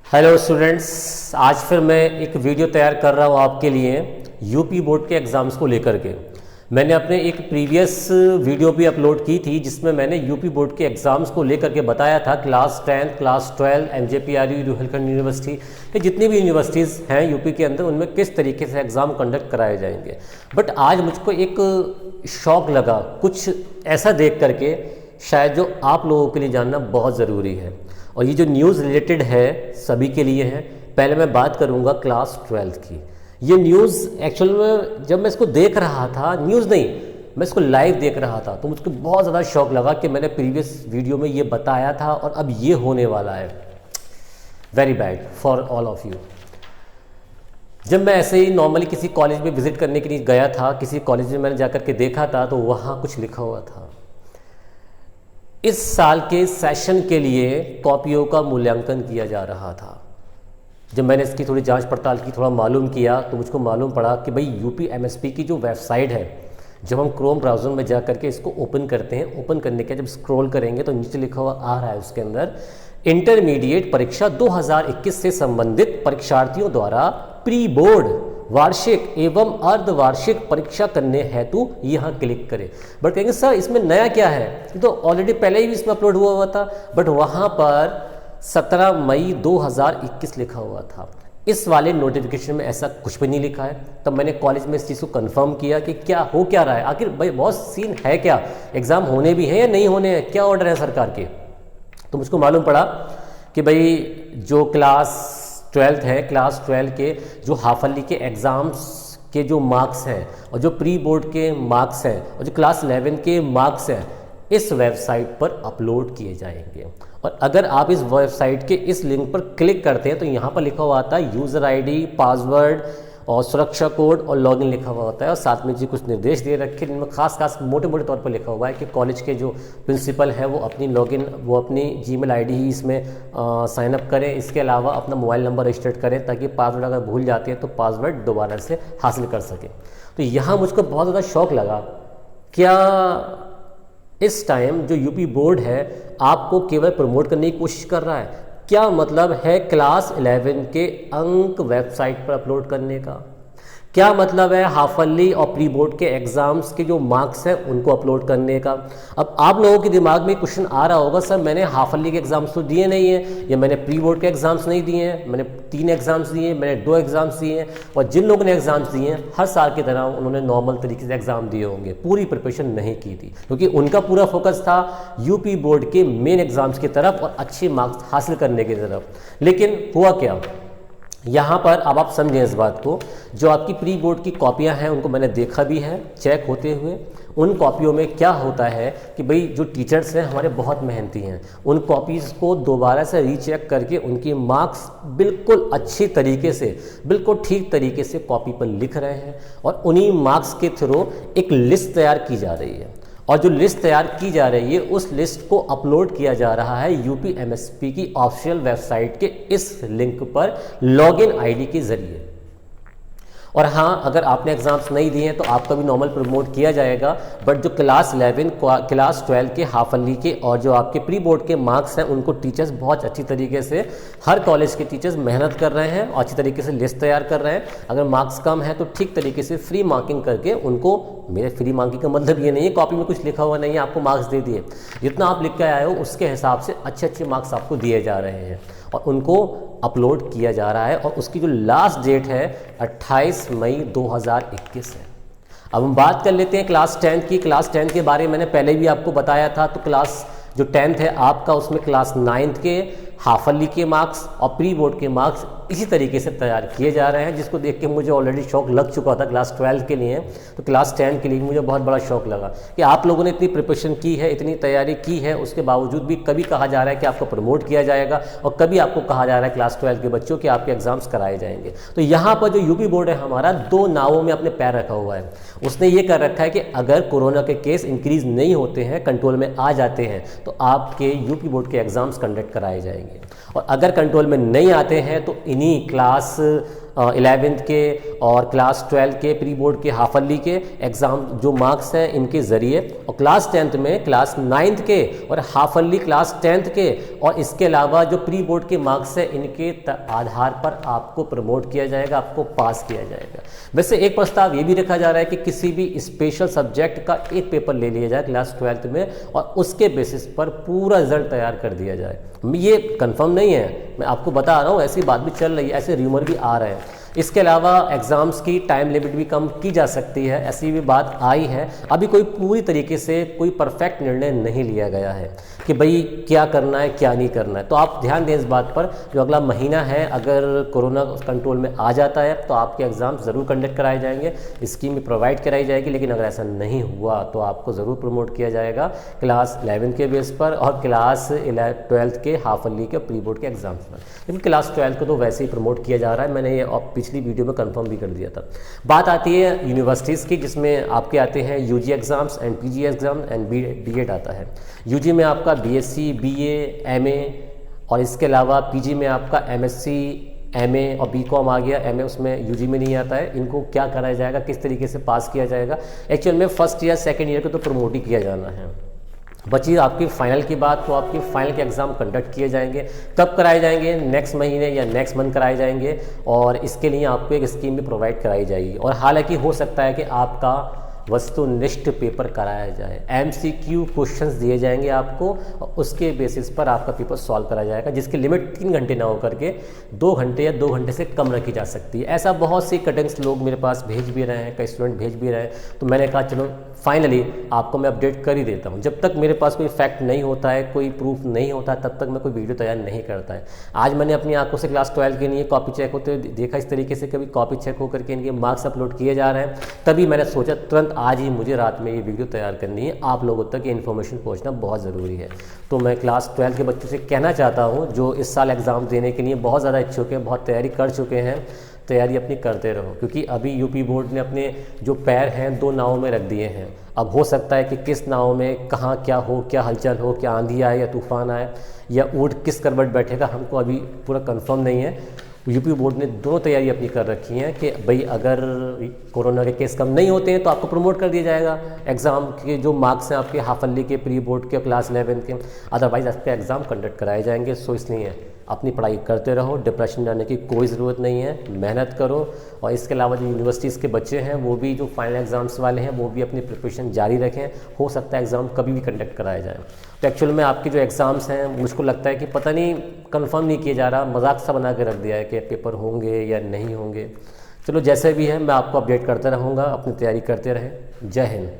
Hello students, आज फिर मैं एक वीडियो तैयार कर रहा हूँ आपके लिए यूपी बोर्ड के एग्ज़ाम्स को लेकर के। मैंने अपने एक प्रीवियस वीडियो भी अपलोड की थी जिसमें मैंने यूपी बोर्ड के एग्ज़ाम्स को लेकर के बताया था क्लास 10, क्लास 12, एमजेपीआरयू, रुहेलखंड यूनिवर्सिटी, ये जितनी भी यूनिवर्सिटीज़ हैं यूपी के अंदर उनमें किस तरीके से एग्ज़ाम कंडक्ट कराए जाएंगे। बट आज मुझको एक शौक़ लगा कुछ ऐसा देख करके, शायद जो आप लोगों के लिए जानना बहुत ज़रूरी है, और ये जो न्यूज़ रिलेटेड है सभी के लिए है। पहले मैं बात करूंगा क्लास 12 की। ये न्यूज़ एक्चुअल में जब मैं इसको देख रहा था, न्यूज़ नहीं, मैं इसको लाइव देख रहा था, तो मुझको बहुत ज़्यादा शौक लगा कि मैंने प्रीवियस वीडियो में ये बताया था और अब ये होने वाला है। Very bad for all of you. जब मैं ऐसे ही नॉर्मली किसी कॉलेज में विजिट करने के लिए गया था, किसी कॉलेज में मैंने जाकर के देखा था, तो वहाँ कुछ लिखा हुआ था, इस साल के सेशन के लिए कॉपियों का मूल्यांकन किया जा रहा था। जब मैंने इसकी थोड़ी जांच पड़ताल की, थोड़ा मालूम किया, तो मुझको मालूम पड़ा कि भाई यूपी एमएसपी की जो वेबसाइट है, जब हम क्रोम ब्राउज़र में जा करके इसको ओपन करते हैं, ओपन करने के जब स्क्रॉल करेंगे तो नीचे लिखा हुआ आ रहा है उसके अंदर इंटरमीडिएट परीक्षा 2021 से संबंधित परीक्षार्थियों द्वारा प्री बोर्ड वार्षिक एवं अर्धवार्षिक परीक्षा करने हेतु यहाँ क्लिक करें। बट कहेंगे सर इसमें नया क्या है, ये तो ऑलरेडी पहले ही इसमें अपलोड हुआ था। बट वहाँ पर 17 मई 2021 लिखा हुआ था। इस वाले नोटिफिकेशन में ऐसा कुछ भी नहीं लिखा है। तब मैंने कॉलेज में इस चीज़ को कंफर्म किया कि क्या हो क्या रहा है, आखिर भाई बहुत सीन है क्या, एग्ज़ाम होने भी हैं या नहीं होने हैं, क्या ऑर्डर है सरकार के। तो मुझको मालूम पड़ा कि भाई जो क्लास 12 है, क्लास 12 के जो हाफ ईयरली के एग्ज़ाम्स के जो मार्क्स हैं और जो प्री बोर्ड के मार्क्स हैं और जो क्लास 11 के मार्क्स हैं, इस वेबसाइट पर अपलोड किए जाएंगे। और अगर आप इस वेबसाइट के इस लिंक पर क्लिक करते हैं तो यहाँ पर लिखा हुआ आता है यूज़र आईडी, पासवर्ड और सुरक्षा कोड और लॉगिन लिखा हुआ होता है, और साथ में जी कुछ निर्देश दे रखे हैं जिनमें खास मोटे मोटे तौर पर लिखा हुआ है कि कॉलेज के जो प्रिंसिपल है वो अपनी लॉगिन, वो अपनी जीमेल आईडी ही इसमें साइन अप करें। इसके अलावा अपना मोबाइल नंबर रजिस्टर्ड करें ताकि पासवर्ड अगर भूल जाते हैं तो पासवर्ड दोबारा से हासिल कर सकें। तो यहाँ मुझको बहुत ज़्यादा शौक लगा, क्या इस टाइम जो यूपी बोर्ड है आपको केवल प्रमोट करने की कोशिश कर रहा है? क्या मतलब है क्लास 11 के अंक वेबसाइट पर अपलोड करने का? क्या मतलब है हाफ ईयरली और प्री बोर्ड के एग्जाम्स के जो मार्क्स हैं उनको अपलोड करने का? अब आप लोगों के दिमाग में क्वेश्चन आ रहा होगा, सर मैंने हाफ ईयरली के एग्जाम्स तो दिए नहीं हैं, या मैंने प्री बोर्ड के एग्जाम्स नहीं दिए हैं, मैंने 3 एग्जाम्स दिए हैं, मैंने 2 एग्जाम्स दिए हैं। और जिन लोगों ने एग्जाम्स दिए हैं हर साल की तरह उन्होंने नॉर्मल तरीके से एग्जाम दिए होंगे, पूरी प्रिपरेशन नहीं की थी, क्योंकि उनका पूरा फोकस था यूपी बोर्ड के मेन एग्जाम्स की तरफ और अच्छे मार्क्स हासिल करने की तरफ। लेकिन हुआ क्या यहाँ पर, अब आप समझें इस बात को, जो आपकी प्री बोर्ड की कॉपियाँ हैं उनको मैंने देखा भी है चेक होते हुए। उन कॉपियों में क्या होता है कि भाई जो टीचर्स हैं हमारे बहुत मेहनती हैं, उन कॉपीज़ को दोबारा से रीचेक करके उनकी मार्क्स बिल्कुल अच्छी तरीके से, बिल्कुल ठीक तरीके से कॉपी पर लिख रहे हैं, और उन्हीं मार्क्स के थ्रू एक लिस्ट तैयार की जा रही है। और जो लिस्ट तैयार की जा रही है उस लिस्ट को अपलोड किया जा रहा है यूपी एमएसपी की ऑफिशियल वेबसाइट के इस लिंक पर लॉगिन आईडी के जरिए। और हाँ, अगर आपने एग्जाम्स नहीं दिए हैं तो आपका भी नॉर्मल प्रमोट किया जाएगा। बट जो क्लास 11, क्लास 12 के हाफ ईयरली के और जो आपके प्री बोर्ड के मार्क्स हैं उनको टीचर्स बहुत अच्छी तरीके से, हर कॉलेज के टीचर्स मेहनत कर रहे हैं और अच्छी तरीके से लिस्ट तैयार कर रहे हैं। अगर मार्क्स कम है तो ठीक तरीके से फ्री मार्किंग करके उनको, मेरे फ्री मार्किंग का मतलब ये नहीं है कॉपी में कुछ लिखा हुआ नहीं है आपको मार्क्स दे दिए, जितना आप लिख के आए हो उसके हिसाब से अच्छे मार्क्स आपको दिए जा रहे हैं और उनको अपलोड किया जा रहा है। और उसकी जो लास्ट डेट है 28 मई 2021 है। अब हम बात कर लेते हैं क्लास 10 की। क्लास 10 के बारे में मैंने पहले भी आपको बताया था। तो क्लास जो 10th है आपका, उसमें क्लास 9th के हाफ ईयरली के मार्क्स और प्री बोर्ड के मार्क्स इसी तरीके से तैयार किए जा रहे हैं, जिसको देख के मुझे ऑलरेडी शौक लग चुका था क्लास 12 के लिए। तो क्लास 10 के लिए मुझे बहुत बड़ा शौक लगा कि आप लोगों ने इतनी प्रिपरेशन की है, इतनी तैयारी की है, उसके बावजूद भी कभी कहा जा रहा है कि आपको प्रमोट किया जाएगा और कभी आपको कहा जा रहा है क्लास 12 के बच्चों कि आपके एग्जाम्स कराए जाएंगे। तो यहाँ पर जो यूपी बोर्ड है हमारा 2 नावों में अपने पैर रखा हुआ है। उसने ये कर रखा है कि अगर कोरोना के केस इंक्रीज नहीं होते हैं, कंट्रोल में आ जाते हैं, तो आपके यूपी बोर्ड के एग्जाम्स कंडक्ट कराए जाएंगे, और अगर कंट्रोल में नहीं आते हैं तो इन्हीं क्लास 11th के और क्लास 12 के प्री बोर्ड के हाफ ईयरली के एग्ज़ाम जो मार्क्स हैं इनके ज़रिए, और क्लास 10th में क्लास 9th के और हाफ ईयरली क्लास 10th के, और इसके अलावा जो प्री बोर्ड के मार्क्स हैं इनके आधार पर आपको प्रमोट किया जाएगा, आपको पास किया जाएगा। वैसे एक प्रस्ताव ये भी रखा जा रहा है कि किसी भी स्पेशल सब्जेक्ट का एक पेपर ले लिया जाए क्लास 12th में और उसके बेसिस पर पूरा रिजल्ट तैयार कर दिया जाए। ये कंफर्म नहीं है, मैं आपको बता रहा हूँ, ऐसी बात भी चल रही है, ऐसे र्यूमर भी आ रहे हैं। इसके अलावा एग्ज़ाम्स की टाइम लिमिट भी कम की जा सकती है, ऐसी भी बात आई है। अभी कोई पूरी तरीके से कोई परफेक्ट निर्णय नहीं लिया गया है कि भाई क्या करना है क्या नहीं करना है। तो आप ध्यान दें इस बात पर, जो अगला महीना है अगर कोरोना कंट्रोल में आ जाता है तो आपके एग्ज़ाम ज़रूर कंडक्ट कराए जाएंगे, स्कीम भी प्रोवाइड कराई जाएगी। लेकिन अगर ऐसा नहीं हुआ तो आपको ज़रूर प्रमोट किया जाएगा क्लास 11 के बेस पर और क्लास 12th के हाफ ईयरली के प्री बोर्ड के एग्जाम्स पर। लेकिन क्लास 12 को तो वैसे ही प्रमोट किया जा रहा है, मैंने ये पिछली वीडियो में कंफर्म भी कर दिया था। बात आती है यूनिवर्सिटीज़ की, जिसमें आपके आते हैं UG exams and PG exam and BEd आता है। यूजी में आपका बीएससी, बीए, एमए, और इसके अलावा पीजी में आपका एमएससी, एमए और बीकॉम आ गया। एमए उसमें यूजी में नहीं आता है। इनको क्या कराया जाएगा, किस तरीके से पास किया जाएगा, एक्चुअल में फर्स्ट ईयर सेकेंड ईयर को तो प्रमोट ही किया जाना है। बची आपकी फाइनल की बात, तो आपकी फाइनल के एग्ज़ाम कंडक्ट किए जाएंगे। कब कराए जाएंगे, नेक्स्ट महीने या नेक्स्ट मंथ कराए जाएंगे, और इसके लिए आपको एक स्कीम भी प्रोवाइड कराई जाएगी। और हालांकि हो सकता है कि आपका वस्तुनिष्ठ पेपर कराया जाए, एमसीक्यू क्वेश्चंस दिए जाएंगे आपको, उसके बेसिस पर आपका पेपर सॉल्व कराया जाएगा, जिसकी लिमिट 3 घंटे ना हो करके 2 घंटे या 2 घंटे से कम रखी जा सकती है। ऐसा बहुत सी कटिंग्स लोग मेरे पास भेज भी रहे हैं, कई स्टूडेंट भेज भी रहे हैं। तो मैंने कहा चलो फाइनली आपको मैं अपडेट कर ही देता हूँ। जब तक मेरे पास कोई फैक्ट नहीं होता है, कोई प्रूफ नहीं होता है, तब तक मैं कोई वीडियो तैयार नहीं करता है। आज मैंने अपनी आंखों से क्लास 12 के लिए कॉपी चेक होते हुए देखा, इस तरीके से कभी कॉपी चेक होकर के इनके मार्क्स अपलोड किए जा रहे हैं, तभी मैंने सोचा तुरंत आज ही मुझे रात में ये वीडियो तैयार करनी है। आप लोगों तक ये इन्फॉर्मेशन पहुँचना बहुत ज़रूरी है। तो मैं क्लास 12 के बच्चों से कहना चाहता हूँ जो इस साल एग्ज़ाम देने के लिए बहुत ज़्यादा इच्छुक हैं, बहुत तैयारी कर चुके हैं, तैयारी अपनी करते रहो, क्योंकि अभी यूपी बोर्ड ने अपने जो पैर हैं 2 नावों में रख दिए हैं। अब हो सकता है कि किस नाव में कहाँ क्या हो, क्या हलचल हो, क्या आंधी आए या तूफान आए या ऊँट किस करवट बैठेगा, हमको अभी पूरा कंफर्म नहीं है। यूपी बोर्ड ने दोनों तैयारी अपनी कर रखी हैं कि भाई अगर कोरोना के केस कम नहीं होते हैं तो आपको प्रमोट कर दिया जाएगा। एग्ज़ाम के जो मार्क्स हैं आपके हाफ ईयरली के, प्री बोर्ड के, क्लास 11 के, अदरवाइज आपके एग्ज़ाम कंडक्ट कराए जाएंगे। सो इसलिए अपनी पढ़ाई करते रहो, डिप्रेशन जाने की कोई ज़रूरत नहीं है, मेहनत करो। और इसके अलावा जो यूनिवर्सिटीज़ के बच्चे हैं वो भी, जो फाइनल एग्ज़ाम्स वाले हैं, वो भी अपनी प्रिपरेशन जारी रखें। हो सकता है एग्ज़ाम कभी भी कंडक्ट कराया जाए। तो एक्चुअल में आपके जो एग्ज़ाम्स हैं मुझको लगता है कि पता नहीं कंफर्म नहीं किया जा रहा, मजाक सा बना के रख दिया है कि पेपर होंगे या नहीं होंगे। चलो जैसे भी है मैं आपको अपडेट करता रहूँगा, अपनी तैयारी करते रहें। जय हिंद।